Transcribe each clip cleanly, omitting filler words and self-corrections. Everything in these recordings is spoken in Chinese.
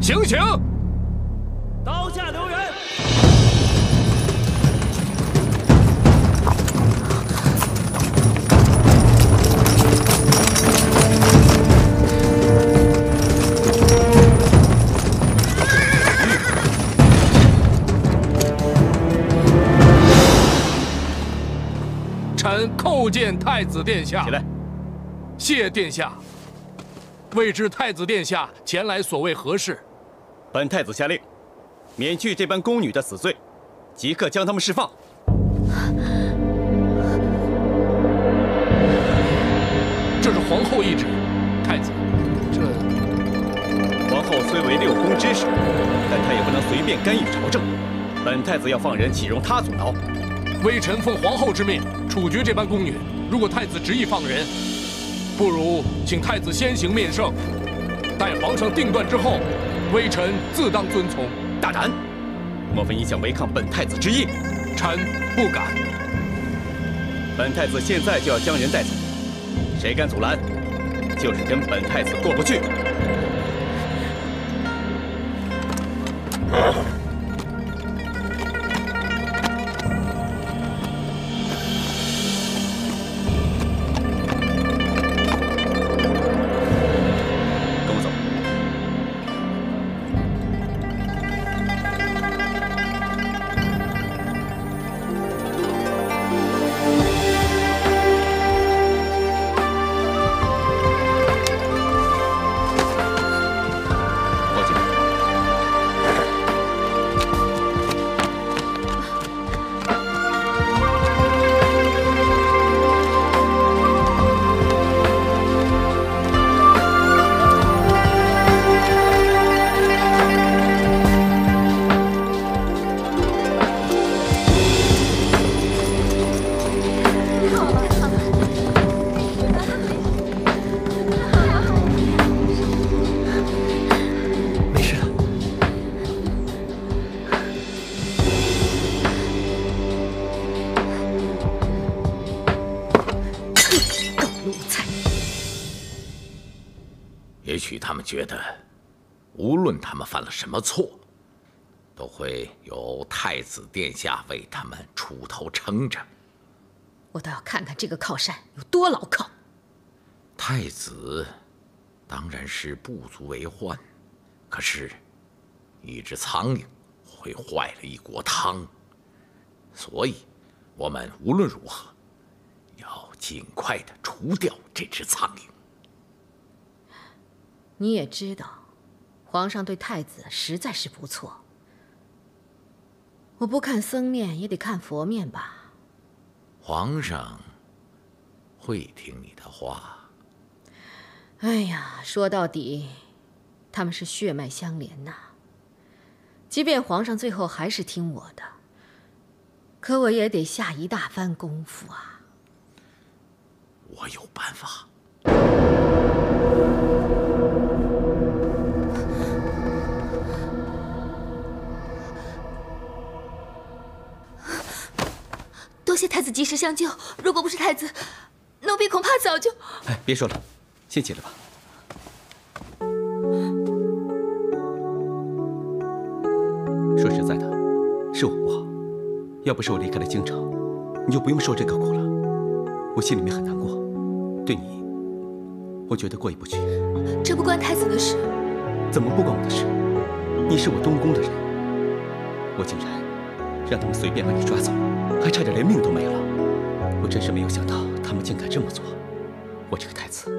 醒醒！刀下留人！臣叩见太子殿下。起来。谢殿下。未知太子殿下前来所谓何事？本太子下令，免去这般宫女的死罪，即刻将她们释放。这是皇后懿旨，太子，这皇后虽为六宫之首，但她也不能随便干预朝政。本太子要放人，岂容她阻挠？微臣奉皇后之命处决这般宫女。如果太子执意放人，不如请太子先行面圣，待皇上定断之后，微臣自当遵从。大胆！莫非你想违抗本太子之意？臣不敢。本太子现在就要将人带走，谁敢阻拦，就是跟本太子过不去。觉得，无论他们犯了什么错，都会有太子殿下为他们出头撑着。我倒要看看这个靠山有多牢靠。太子当然是不足为患，可是，一只苍蝇会坏了一锅汤，所以，我们无论如何要尽快的除掉这只苍蝇。你也知道，皇上对太子实在是不错。我不看僧面也得看佛面吧？皇上会听你的话。哎呀，说到底，他们是血脉相连呐。即便皇上最后还是听我的，可我也得下一大番功夫啊。我有办法。多谢太子及时相救，如果不是太子，奴婢恐怕早就……哎，别说了，先起来吧。说实在的，是我不好，要不是我离开了京城，你就不用受这个苦了。我心里面很难过，对你，我觉得过意不去。这不关太子的事。怎么不关我的事？你是我东宫的人，我竟然让他们随便把你抓走，还差点连命都没了。我真是没有想到他们竟敢这么做。我这个太子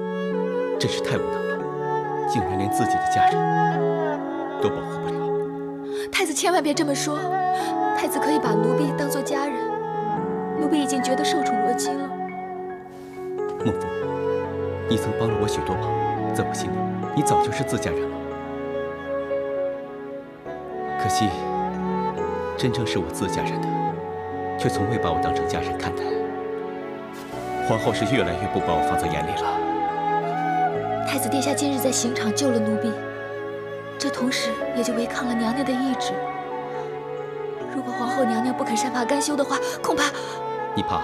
真是太无能了，竟然连自己的家人都保护不了。太子千万别这么说，太子可以把奴婢当作家人，奴婢已经觉得受宠若惊了。莫夫，你曾帮了我许多忙，在我心里，你早就是自家人了。可惜，真正是我自家人的，却从未把我当成家人看待。皇后是越来越不把我放在眼里了。太子殿下今日在刑场救了奴婢，这同时也就违抗了娘娘的懿旨。如果皇后娘娘不肯善罢甘休的话，恐怕……你怕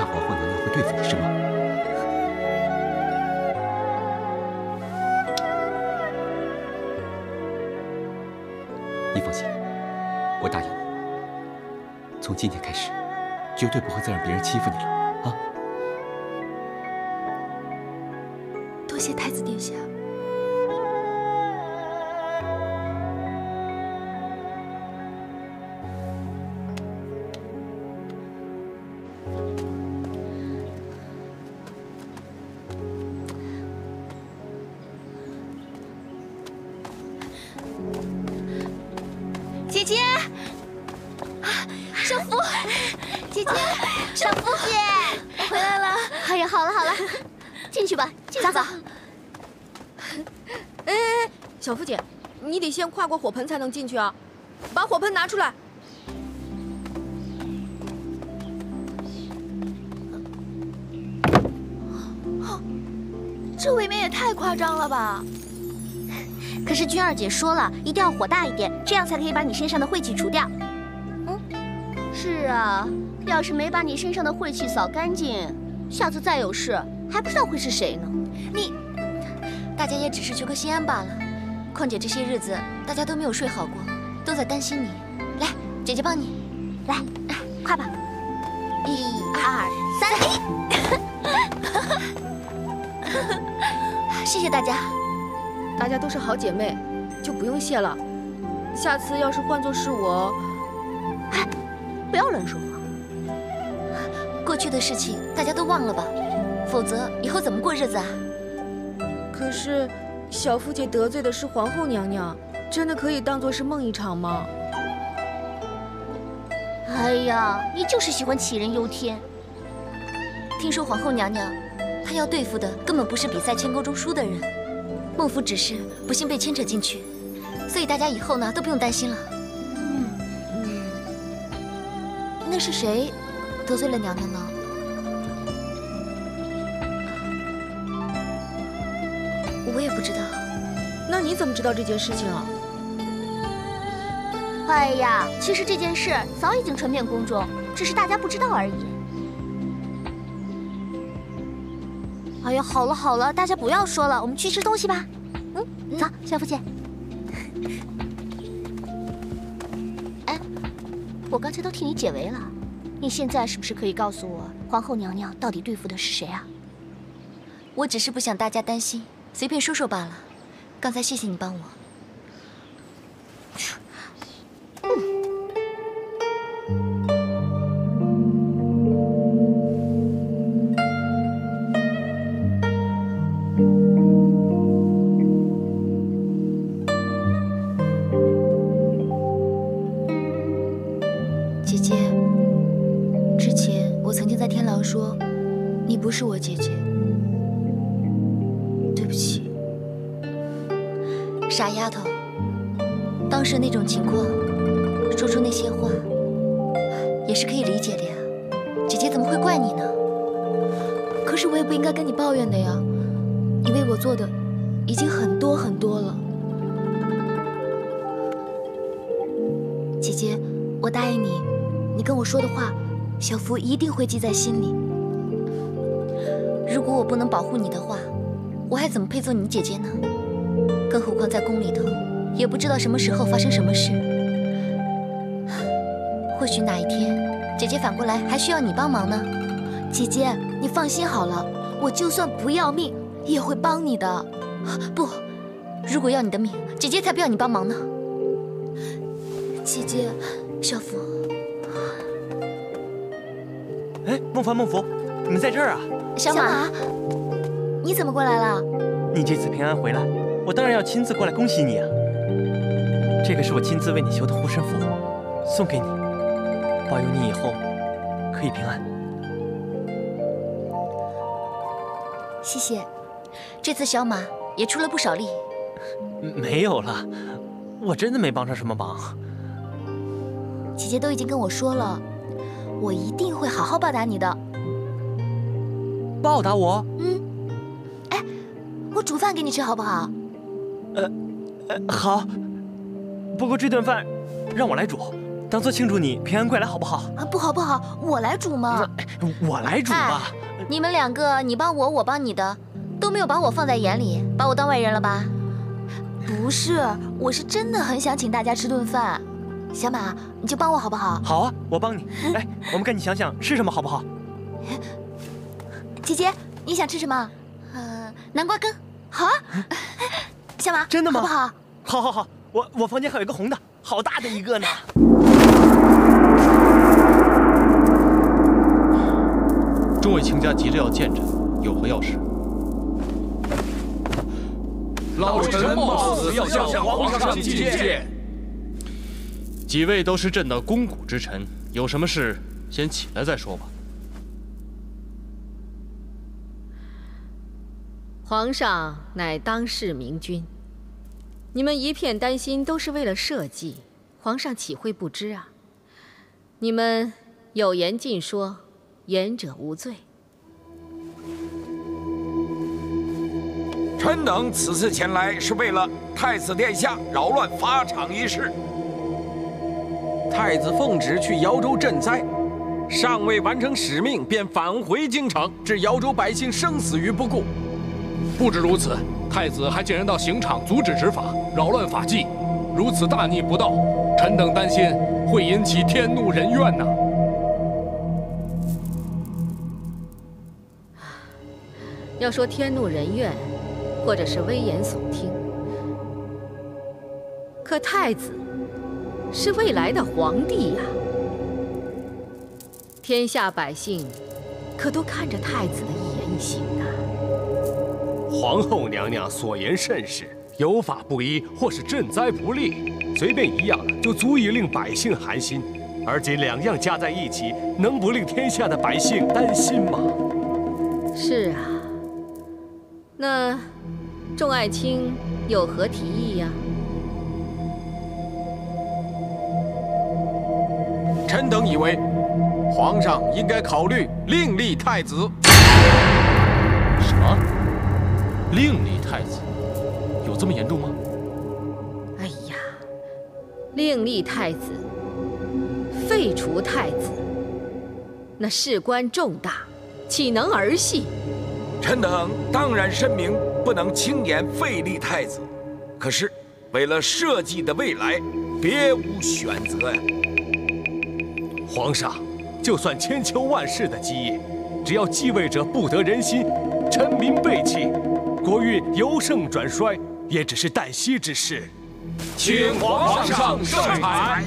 皇后娘娘会对付你是吗？你放心，我答应你，从今天开始，绝对不会再让别人欺负你了啊！多谢太子殿下。姐姐，少妇，姐姐，少妇姐回来了。哎呀，好了好了，进去吧，进去吧。哎，小妇姐，你得先跨过火盆才能进去啊！把火盆拿出来。这未免也太夸张了吧！可是君二姐说了，一定要火大一点，这样才可以把你身上的晦气除掉。是啊，要是没把你身上的晦气扫干净，下次再有事，还不知道会是谁呢。大家也只是求个心安罢了。况且这些日子大家都没有睡好过，都在担心你。来，姐姐帮你，来，快吧！1、2、3，谢谢大家。大家都是好姐妹，就不用谢了。下次要是换作是我，不要乱说话。过去的事情大家都忘了吧，否则以后怎么过日子啊？可是小妇姐得罪的是皇后娘娘，真的可以当作是梦一场吗？哎呀，你就是喜欢杞人忧天。听说皇后娘娘，她要对付的根本不是比赛签勾中输的人，孟府只是不幸被牵扯进去，所以大家以后呢都不用担心了。那是谁得罪了娘娘呢？我也不知道。那你怎么知道这件事情啊？哎呀，其实这件事早已经传遍宫中，只是大家不知道而已。哎呀，好了好了，大家不要说了，我们去吃东西吧。走，小妇姐。哎，我刚才都替你解围了，你现在是不是可以告诉我，皇后娘娘到底对付的是谁啊？我只是不想大家担心，随便说说罢了。刚才谢谢你帮我。姐姐，之前我曾经在天牢说，你不是我姐姐。对不起，傻丫头。当时那种情况，说出那些话，也是可以理解的呀。姐姐怎么会怪你呢？可是我也不应该跟你抱怨的呀，你为我做的已经很多很多了。姐姐，我答应你，你跟我说的话，小福一定会记在心里。如果我不能保护你的话，我还怎么配做你姐姐呢？更何况在宫里头，也不知道什么时候发生什么事。或许哪一天，姐姐反过来还需要你帮忙呢。姐姐，你放心好了，我就算不要命，也会帮你的。不，如果要你的命，姐姐才不要你帮忙呢。姐姐，小福。哎，孟凡、孟福，你们在这儿啊？小马，你怎么过来了？你这次平安回来，我当然要亲自过来恭喜你啊！这个是我亲自为你修的护身符，送给你，保佑你以后可以平安。谢谢，这次小马也出了不少力。没有了，我真的没帮上什么忙。姐姐都已经跟我说了，我一定会好好报答你的。报答我？哎，我煮饭给你吃好不好？好。不过这顿饭让我来煮，当做庆祝你平安归来，好不好？啊，不好不好，我来煮嘛。我来煮吧。你们两个，你帮我，我帮你的，都没有把我放在眼里，把我当外人了吧？不是，我是真的很想请大家吃顿饭。小马，你就帮我好不好？好啊，我帮你。来，我们赶紧想想吃什么好不好？姐姐，你想吃什么？南瓜羹。好啊。小马，真的吗？好不好？好好好，我房间还有一个红的，好大的一个呢。众位卿家急着要见朕，有何要事？老臣冒死要向皇上觐见。几位都是朕的肱骨之臣，有什么事先起来再说吧。皇上乃当世明君，你们一片担心都是为了社稷，皇上岂会不知啊？你们有言尽说，言者无罪。臣等此次前来是为了太子殿下扰乱法场一事。太子奉旨去瑶州赈灾，尚未完成使命，便返回京城，置瑶州百姓生死于不顾。不止如此，太子还竟然到刑场阻止执法，扰乱法纪，如此大逆不道，臣等担心会引起天怒人怨呐。要说天怒人怨，或者是危言耸听，可太子是未来的皇帝呀，天下百姓可都看着太子的一言一行啊。皇后娘娘所言甚是，有法不依或是赈灾不力，随便一样就足以令百姓寒心，而今两样加在一起，能不令天下的百姓担心吗？是啊，那众爱卿有何提议呀？臣等以为，皇上应该考虑另立太子。什么？另立太子？有这么严重吗？哎呀，另立太子，废除太子，那事关重大，岂能儿戏？臣等当然深明不能轻言废立太子，可是为了社稷的未来，别无选择呀。皇上，就算千秋万世的基业，只要继位者不得人心，臣民背弃，国运由盛转衰，也只是旦夕之事。请皇上圣裁。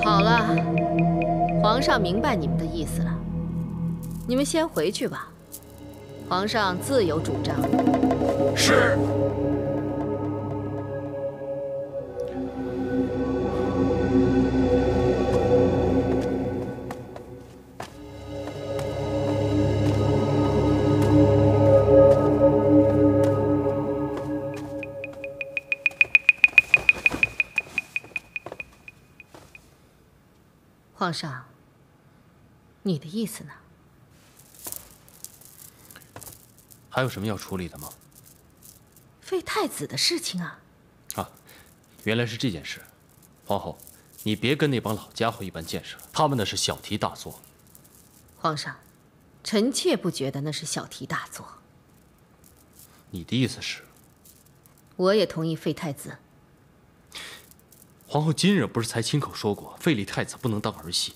好了，皇上明白你们的意思了，你们先回去吧，皇上自有主张。是。皇上，你的意思呢？还有什么要处理的吗？废太子的事情啊！啊，原来是这件事。皇后，你别跟那帮老家伙一般见识了，他们那是小题大做。皇上，臣妾不觉得那是小题大做。你的意思是？我也同意废太子。皇后今日不是才亲口说过，废立太子不能当儿戏，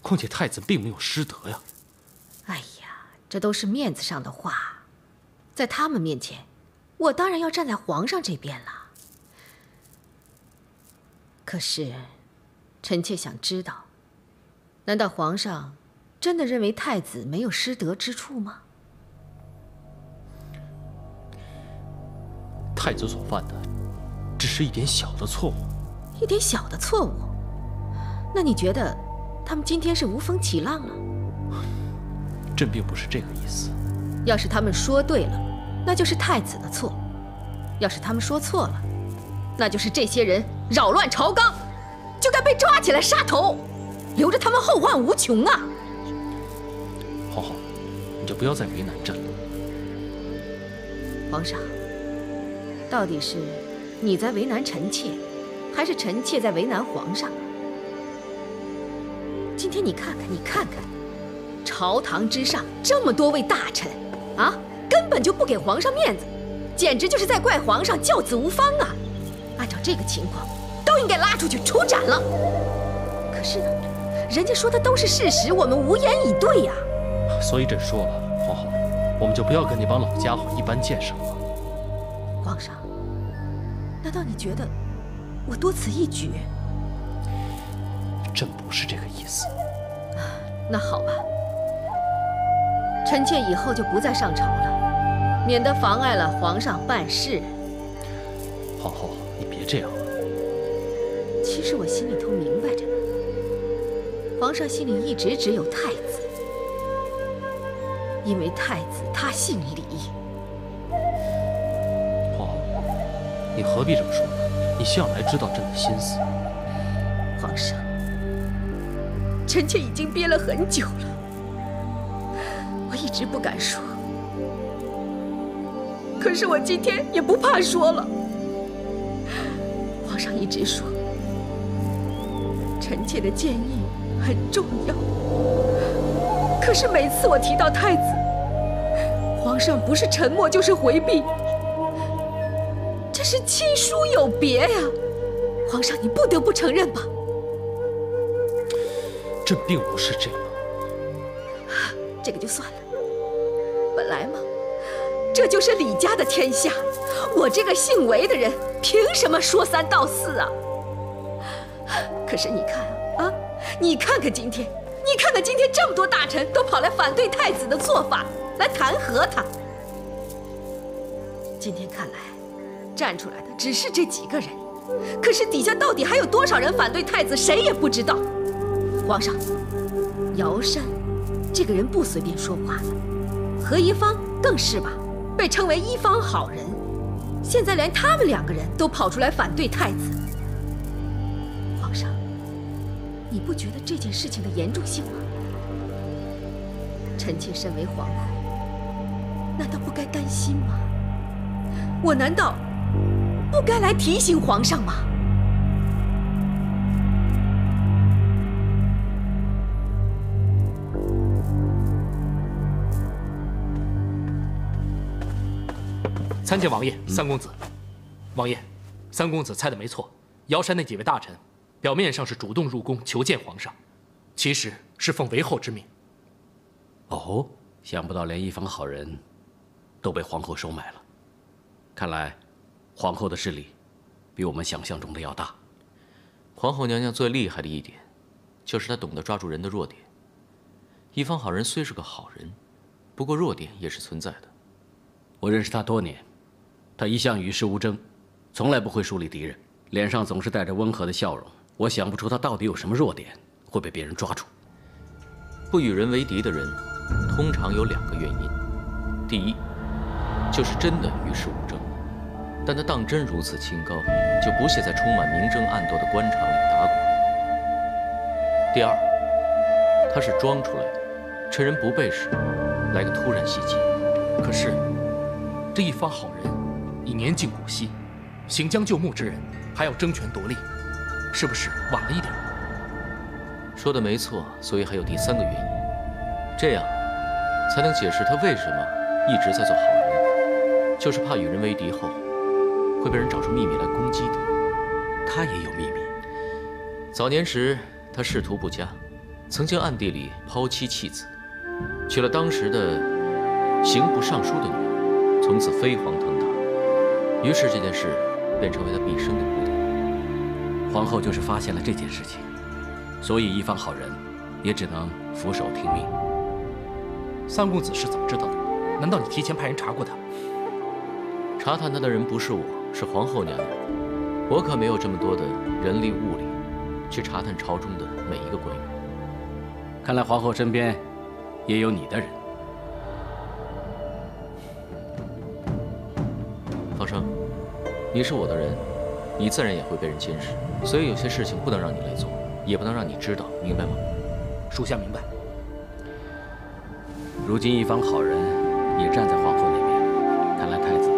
况且太子并没有失德呀。哎呀，这都是面子上的话，在他们面前，我当然要站在皇上这边了。可是，臣妾想知道，难道皇上真的认为太子没有失德之处吗？太子所犯的，只是一点小的错误。一点小的错误，那你觉得他们今天是无风起浪了？朕并不是这个意思。要是他们说对了，那就是太子的错；要是他们说错了，那就是这些人扰乱朝纲，就该被抓起来杀头，留着他们后患无穷啊！皇后，你就不要再为难朕了。皇上，到底是你在为难臣妾，还是臣妾在为难皇上啊？今天你看看，朝堂之上这么多位大臣，啊，根本就不给皇上面子，简直就是在怪皇上教子无方啊！按照这个情况，都应该拉出去处斩了。可是呢，人家说的都是事实，我们无言以对呀。所以朕说了，皇后，我们就不要跟那帮老家伙一般见识了。皇上，难道你觉得我多此一举？朕不是这个意思。那好吧，臣妾以后就不再上朝了，免得妨碍了皇上办事。皇后，你别这样。其实我心里头明白着呢，皇上心里一直只有太子，因为太子他姓李。皇后，你何必这么说呢？你向来知道朕的心思。皇上，臣妾已经憋了很久了，我一直不敢说，可是我今天也不怕说了。皇上一直说，臣妾的建议很重要，可是每次我提到太子，皇上不是沉默就是回避，这是亲疏有别呀。皇上，你不得不承认吧？朕并不是这样。这个就算了，本来嘛，这就是李家的天下，我这个姓韦的人凭什么说三道四啊？可是你看啊，你看看今天这么多大臣都跑来反对太子的做法，来弹劾他。今天看来，站出来的只是这几个人，可是底下到底还有多少人反对太子，谁也不知道。皇上，尧山这个人不随便说话的，何一方更是吧，被称为一方好人，现在连他们两个人都跑出来反对太子。皇上，你不觉得这件事情的严重性吗？臣妾身为皇后，难道不该担心吗？我难道不该来提醒皇上吗？参见王爷，三公子。王爷，三公子猜的没错，尧山那几位大臣，表面上是主动入宫求见皇上，其实是奉韦后之命。哦，想不到连一方好人都被皇后收买了。看来，皇后的势力比我们想象中的要大。皇后娘娘最厉害的一点，就是她懂得抓住人的弱点。一方好人虽是个好人，不过弱点也是存在的。我认识他多年，他一向与世无争，从来不会树立敌人，脸上总是带着温和的笑容。我想不出他到底有什么弱点会被别人抓住。不与人为敌的人，通常有两个原因：第一，就是真的与世无争，但他当真如此清高，就不屑在充满明争暗斗的官场里打滚；第二，他是装出来的，趁人不备时来个突然袭击。可是，这一方好人已年近古稀，行将就木之人还要争权夺利，是不是晚了一点？说的没错，所以还有第三个原因，这样才能解释他为什么一直在做好人，就是怕与人为敌后会被人找出秘密来攻击他。他也有秘密。早年时他仕途不佳，曾经暗地里抛妻弃子，娶了当时的刑部尚书的女儿，从此飞黄腾达。于是这件事便成为他毕生的污点。皇后就是发现了这件事情，所以一方好人也只能俯首听命。三公子是怎么知道的？难道你提前派人查过他？查探他的人不是我，是皇后娘娘。我可没有这么多的人力物力去查探朝中的每一个官员。看来皇后身边也有你的人。放生，你是我的人，你自然也会被人监视，所以有些事情不能让你来做，也不能让你知道，明白吗？属下明白。如今一方好人也站在皇后那边，看来太子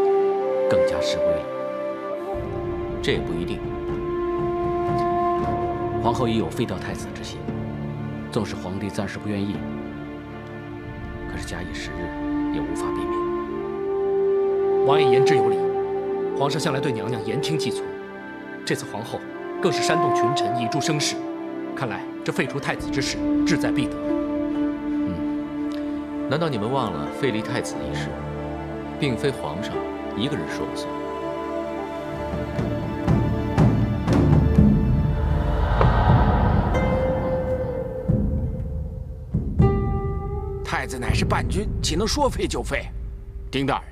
更加示威了。这也不一定。皇后已有废掉太子之心，纵使皇帝暂时不愿意，可是假以时日，也无法避免。王爷言之有理，皇上向来对娘娘言听计从，这次皇后更是煽动群臣以助声势，看来这废除太子之事志在必得。难道你们忘了废立太子一事，并非皇上一个人说了算？太子乃是伴君，岂能说废就废？丁大人，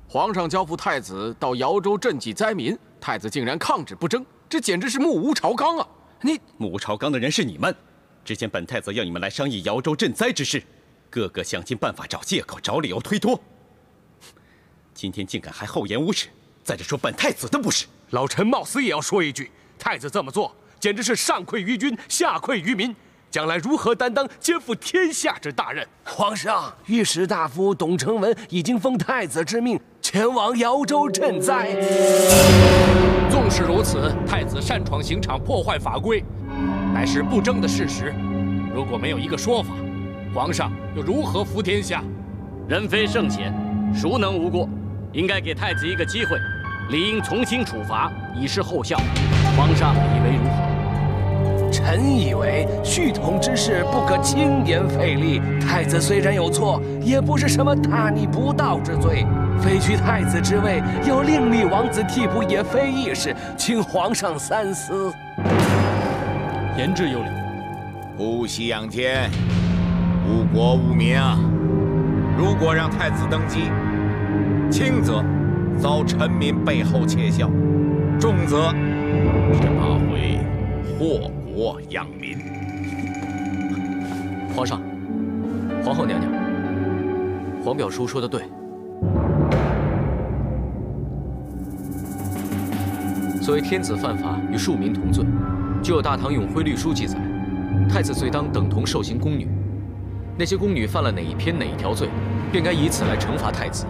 皇上交付太子到瑶州赈济灾民，太子竟然抗旨不争，这简直是目无朝纲啊！你目无朝纲的人是你们，之前本太子要你们来商议瑶州赈灾之事，个个想尽办法找借口、找理由推脱。今天竟敢还厚颜无耻，在这说本太子的不是。老臣冒死也要说一句，太子这么做，简直是上愧于君，下愧于民。将来如何担当肩负天下之大任？皇上，御史大夫董承文已经奉太子之命前往瑶州赈灾。纵使如此，太子擅闯刑场，破坏法规，乃是不争的事实。如果没有一个说法，皇上又如何服天下？人非圣贤，孰能无过？应该给太子一个机会，理应从轻处罚，以示后效。皇上以为如何？臣以为蓄统之事不可轻言废立。太子虽然有错，也不是什么大逆不道之罪。废去太子之位，要另立王子替补，也非易事，请皇上三思。言之有理。姑息养奸，误国误民啊！如果让太子登基，轻则遭臣民背后窃笑，重则只怕会祸国殃民。皇上，皇后娘娘，皇表叔说的对。所谓天子犯法与庶民同罪，就有《大唐永徽律书》记载，太子罪当等同受刑宫女。那些宫女犯了哪一篇哪一条罪，便该以此来惩罚太子。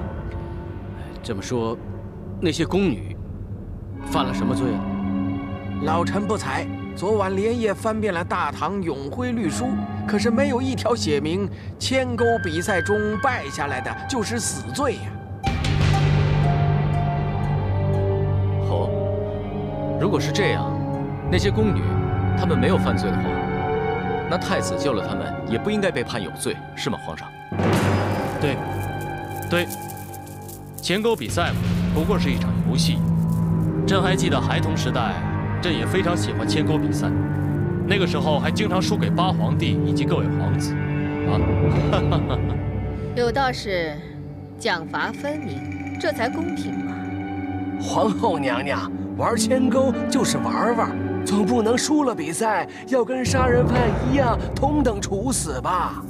这么说，那些宫女犯了什么罪啊？老臣不才，昨晚连夜翻遍了《大唐永徽律书》，可是没有一条写明牵钩比赛中败下来的就是死罪呀。哦，如果是这样，那些宫女她们没有犯罪的话，那太子救了她们也不应该被判有罪，是吗，皇上？对，对，牵钩比赛嘛，不过是一场游戏。朕还记得孩童时代，朕也非常喜欢牵钩比赛，那个时候还经常输给八皇帝以及各位皇子，啊，有道是，奖罚分明，这才公平嘛。皇后娘娘，玩牵钩就是玩玩，总不能输了比赛要跟杀人犯一样同等处死吧？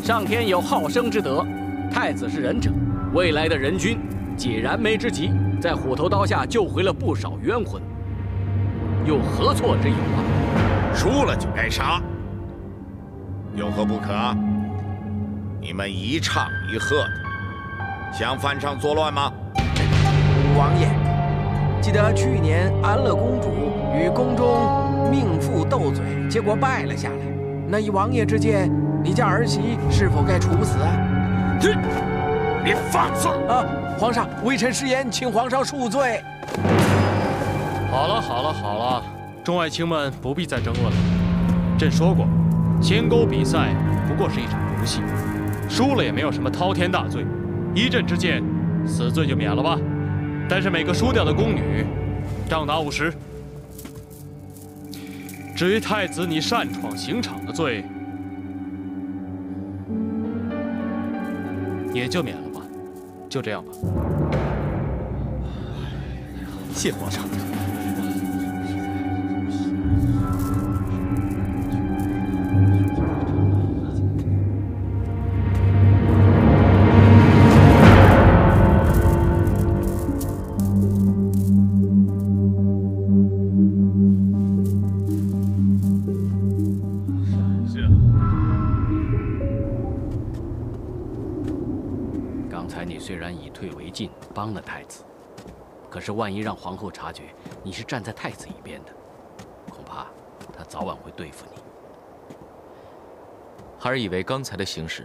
上天有好生之德，太子是仁者，未来的仁君，解燃眉之急，在虎头刀下救回了不少冤魂，又何错之有啊？输了就该杀，有何不可？你们一唱一和的，想犯上作乱吗？王爷，记得去年安乐公主与宫中命妇斗嘴，结果败了下来。那以王爷之见，你家儿媳是否该处死啊？你放肆！啊，皇上，微臣失言，请皇上恕罪。好了，好了，好了，众爱卿们不必再争论了。朕说过，牵钩比赛不过是一场游戏，输了也没有什么滔天大罪，依朕之见，死罪就免了吧。但是每个输掉的宫女，杖打50。至于太子你擅闯刑场的罪，也就免了吧，就这样吧。谢皇上。虽然以退为进，帮了太子，可是万一让皇后察觉你是站在太子一边的，恐怕她早晚会对付你。孩儿以为刚才的形势，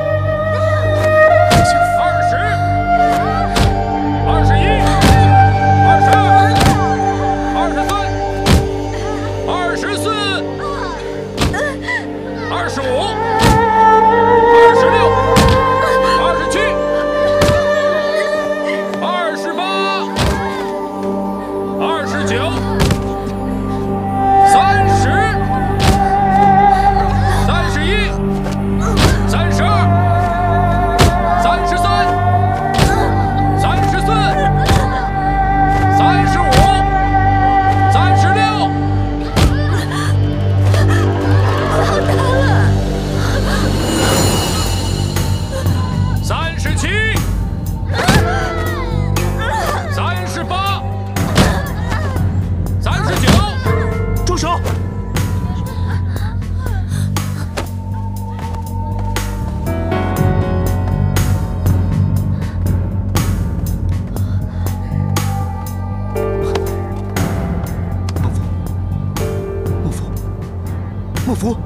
福。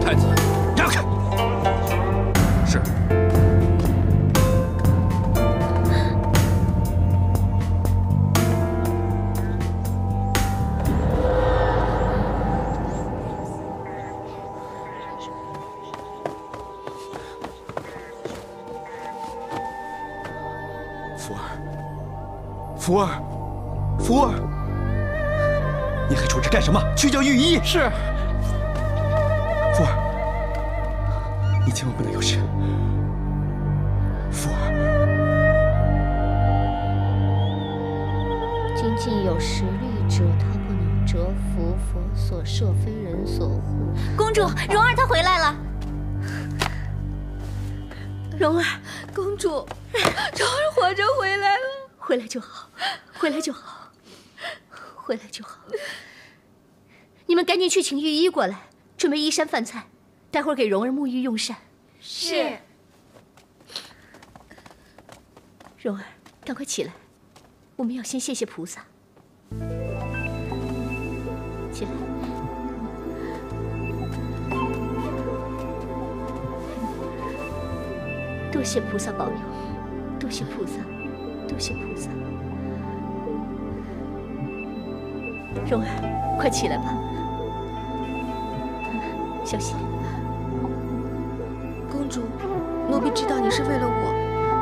太子，让开！是。福儿，福儿，你还杵着干什么？去叫御医。是。福儿，你千万不能有事。福儿，仅仅有实力者，他不能折服佛所设，非人所护。公主，蓉儿她回来了。蓉儿，公主，蓉儿活着回来了。回来就好，回来就好，回来就好。你们赶紧去请御医过来，准备衣衫饭菜，待会儿给蓉儿沐浴用膳。是。蓉儿，赶快起来，我们要先谢谢菩萨。起来。多谢菩萨保佑，多谢菩萨。多谢菩萨，蓉儿，快起来吧，小心。公主，奴婢知道你是为了我，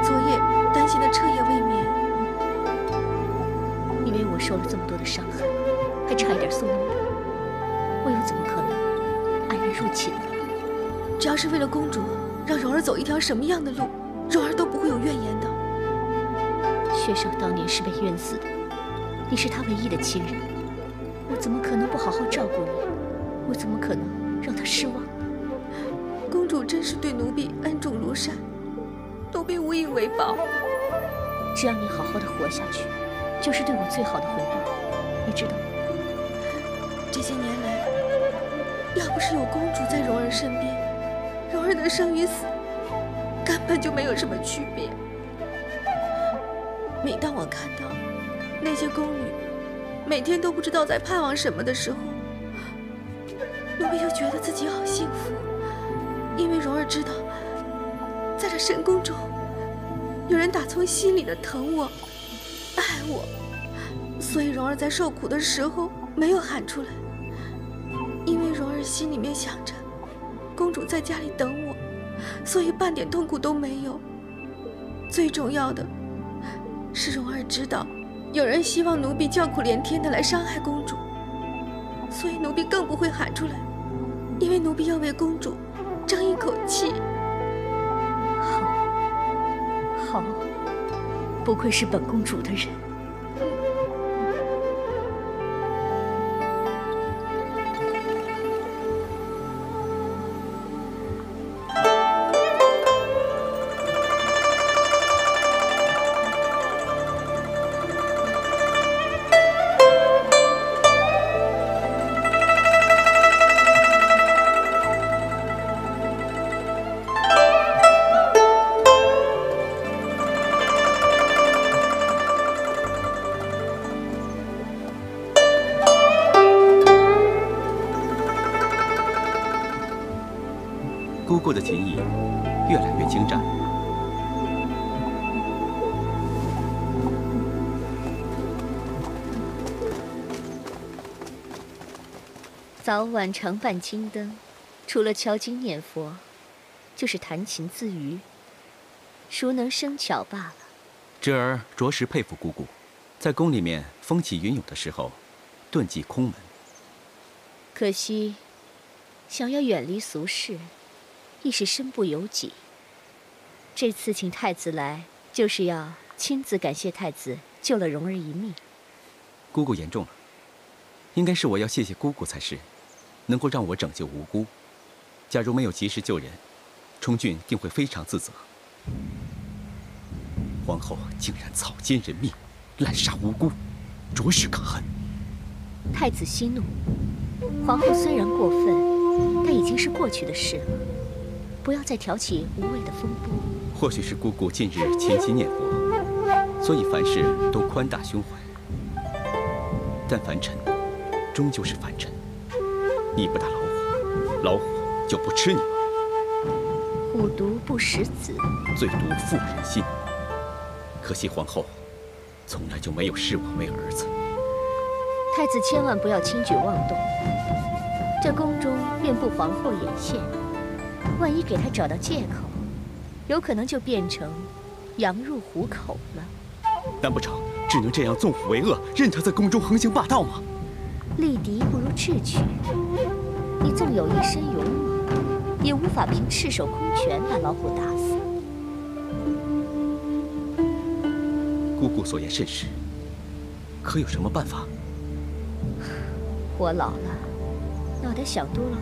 昨夜担心的彻夜未眠。你为我受了这么多的伤害，还差一点送了命，我又怎么可能安然入寝呢？只要是为了公主，让蓉儿走一条什么样的路，蓉儿都不会有怨言的。薛少当年是被冤死的，你是他唯一的亲人，我怎么可能不好好照顾你？我怎么可能让他失望呢？公主真是对奴婢恩重如山，奴婢无以为报。只要你好好的活下去，就是对我最好的回报，你知道吗？这些年来，要不是有公主在蓉儿身边，蓉儿的生与死根本就没有什么区别。每当我看到那些宫女每天都不知道在盼望什么的时候，奴婢就觉得自己好幸福，因为蓉儿知道，在这深宫中，有人打从心里的疼我、爱我，所以蓉儿在受苦的时候没有喊出来，因为蓉儿心里面想着，公主在家里等我，所以半点痛苦都没有。最重要的是，蓉儿知道有人希望奴婢叫苦连天的来伤害公主，所以奴婢更不会喊出来，因为奴婢要为公主争一口气。好，不愧是本公主的人。姑姑的琴艺越来越精湛。早晚常伴金灯，除了敲经念佛，就是弹琴自娱，孰能生巧罢了。侄儿着实佩服姑姑，在宫里面风起云涌的时候，遁迹空门。可惜，想要远离俗世，亦是身不由己。这次请太子来，就是要亲自感谢太子救了蓉儿一命。姑姑言重了，应该是我要谢谢姑姑才是，能够让我拯救无辜。假如没有及时救人，充俊定会非常自责。皇后竟然草菅人命，滥杀无辜，着实可恨。太子息怒，皇后虽然过分，但已经是过去的事了。不不要再挑起无谓的风波。或许是姑姑近日潜心念佛，所以凡事都宽大胸怀。但凡尘终究是凡尘，你不打老虎，老虎就不吃你吗？虎毒不食子，最毒妇人心。可惜皇后从来就没有视我为儿子。太子千万不要轻举妄动。这宫中遍布皇后眼线，万一给她找到借口，有可能就变成羊入虎口了。难不成只能这样纵虎为恶，任他在宫中横行霸道吗？力敌不如智取。你纵有一身勇猛，也无法凭赤手空拳把老虎打死。姑姑所言甚是，可有什么办法？我老了，脑袋想多了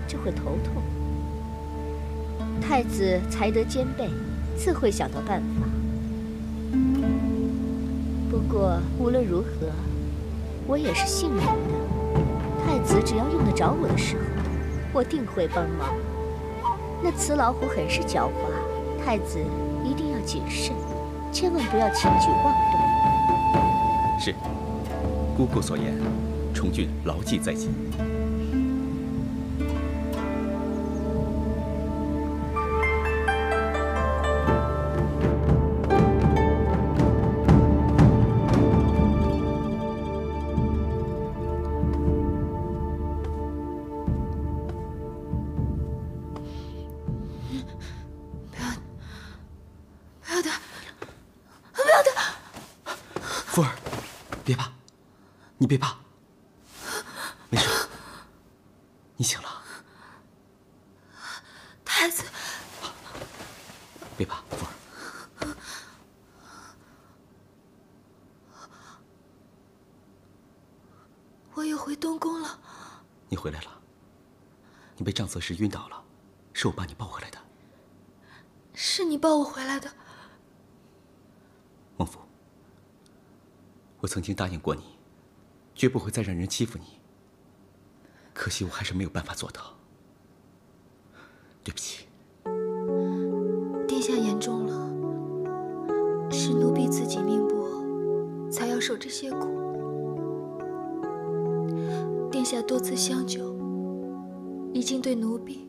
就会头痛。太子才德兼备，自会想到办法。不过无论如何，我也是信任的。太子只要用得着我的时候，我定会帮忙。那雌老虎很是狡猾，太子一定要谨慎，千万不要轻举妄动。是，姑姑所言，宠郡牢记在心。福儿，别怕，你别怕，没事，你醒了。太子，别怕，福儿。我又回东宫了。你回来了，你被杖责时晕倒了，是我把你抱回来的。是你抱我回来的。孟父，我曾经答应过你，绝不会再让人欺负你。可惜我还是没有办法做到，对不起。殿下言重了，是奴婢自己命薄，才要受这些苦。殿下多次相救，已经对奴婢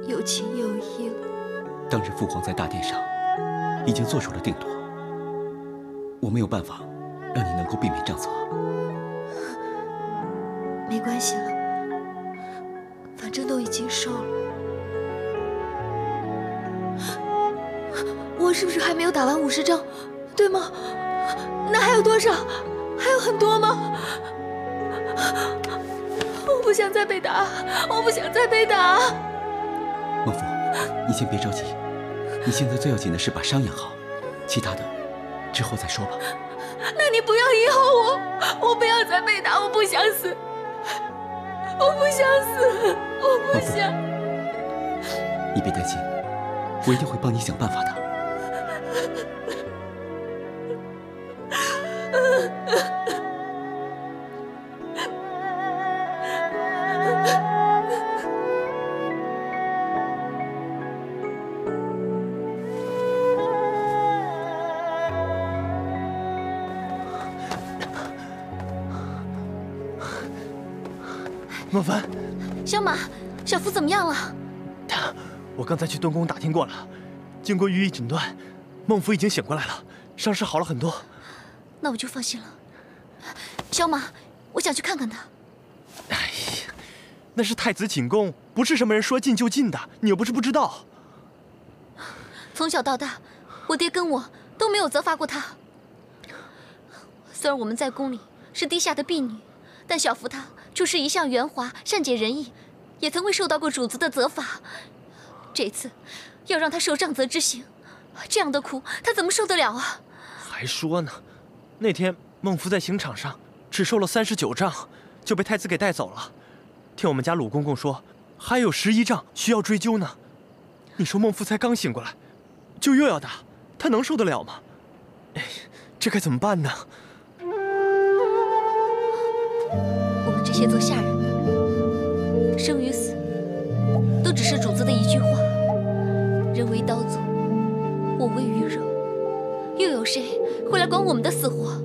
有情有义了。当日父皇在大殿上已经做出了定夺，我没有办法让你能够避免杖责。没关系了，反正都已经受了。我是不是还没有打完50仗，对吗？那还有多少？还有很多吗？我不想再被打，我不想再被打。孟父，你先别着急，你现在最要紧的是把伤养好，其他的之后再说吧。那你不要以后我不要再被打，我不想死，我不想死，我不想。你别担心，我一定会帮你想办法的。莫凡，小马，小福怎么样了？我刚才去东宫打听过了，经过御医诊断，孟福已经醒过来了，伤势好了很多。那我就放心了。小马，我想去看看他。哎呀，那是太子寝宫，不是什么人说进就进的，你又不是不知道。从小到大，我爹跟我都没有责罚过他。虽然我们在宫里是低下的婢女，但小福他处事一向圆滑，善解人意，也曾未受到过主子的责罚。这次要让他受杖责之刑，这样的苦他怎么受得了啊？还说呢，那天孟福在刑场上只受了39杖，就被太子给带走了。听我们家鲁公公说，还有11杖需要追究呢。你说孟福才刚醒过来，就又要打，他能受得了吗？哎，这该怎么办呢？我们这些做下人的，生与死，都只是主子的一句话。又有谁会来管我们的死活？